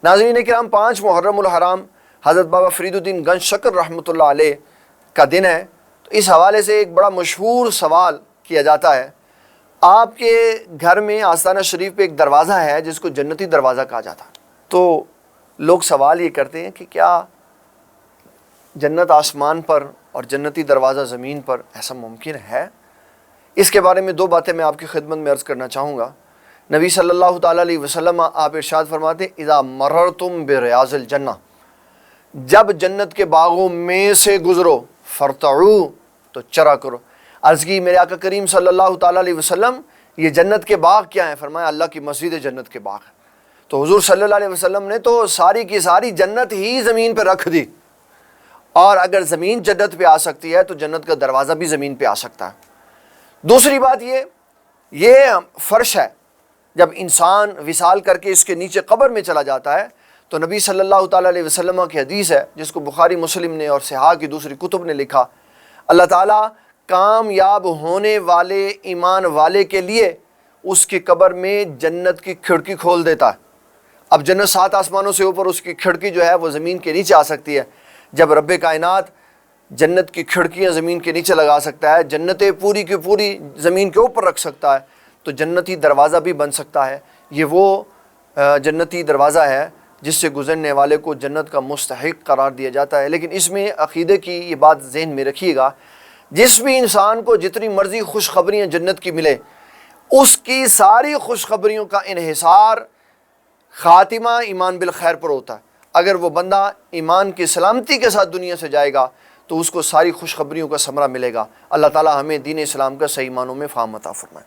ناظرین کرام، 5 محرم الحرام حضرت بابا فرید الدین گنج شکر رحمۃ اللہ علیہ کا دن ہے۔ تو اس حوالے سے ایک بڑا مشہور سوال کیا جاتا ہے، آپ کے گھر میں آستانہ شریف پہ ایک دروازہ ہے جس کو جنتی دروازہ کہا جاتا ہے، تو لوگ سوال یہ کرتے ہیں کہ کیا جنت آسمان پر اور جنتی دروازہ زمین پر ایسا ممکن ہے؟ اس کے بارے میں 2 باتیں میں آپ کی خدمت میں عرض کرنا چاہوں گا۔ نبی صلی اللہ تعالیٰ علیہ وسلم آپ ارشاد فرماتے ہیں، اذا مررتم بریاض الجنہ، جب جنت کے باغوں میں سے گزرو، فرتعو، تو چرا کرو۔ عرض کی میرے آقا کریم صلی اللہ تعالیٰ علیہ وسلم یہ جنت کے باغ کیا ہیں؟ فرمایا اللہ کی مسجد جنت کے باغ ہیں۔ تو حضور صلی اللہ علیہ وسلم نے تو ساری کی ساری جنت ہی زمین پہ رکھ دی، اور اگر زمین جنت پہ آ سکتی ہے تو جنت کا دروازہ بھی زمین پہ آ سکتا ہے۔ دوسری بات یہ فرش ہے، جب انسان وصال کر کے اس کے نیچے قبر میں چلا جاتا ہے تو نبی صلی اللہ تعالیٰ علیہ وسلم کی حدیث ہے جس کو بخاری مسلم نے اور صحاح کی دوسری کتب نے لکھا، اللہ تعالیٰ کامیاب ہونے والے ایمان والے کے لیے اس کی قبر میں جنت کی کھڑکی کھول دیتا ہے۔ اب جنت 7 آسمانوں سے اوپر، اس کی کھڑکی جو ہے وہ زمین کے نیچے آ سکتی ہے۔ جب رب کائنات جنت کی کھڑکیاں زمین کے نیچے لگا سکتا ہے، جنتیں پوری کی پوری زمین کے اوپر رکھ سکتا ہے، تو جنتی دروازہ بھی بن سکتا ہے۔ یہ وہ جنتی دروازہ ہے جس سے گزرنے والے کو جنت کا مستحق قرار دیا جاتا ہے۔ لیکن اس میں عقیدے کی یہ بات ذہن میں رکھیے گا، جس بھی انسان کو جتنی مرضی خوشخبریاں جنت کی ملے، اس کی ساری خوشخبریوں کا انحصار خاتمہ ایمان بالخیر پر ہوتا ہے۔ اگر وہ بندہ ایمان کی سلامتی کے ساتھ دنیا سے جائے گا تو اس کو ساری خوشخبریوں کا ثمرہ ملے گا۔ اللہ تعالی ہمیں دین اسلام کا صحیح معنوں میں فہم عطا فرمائے۔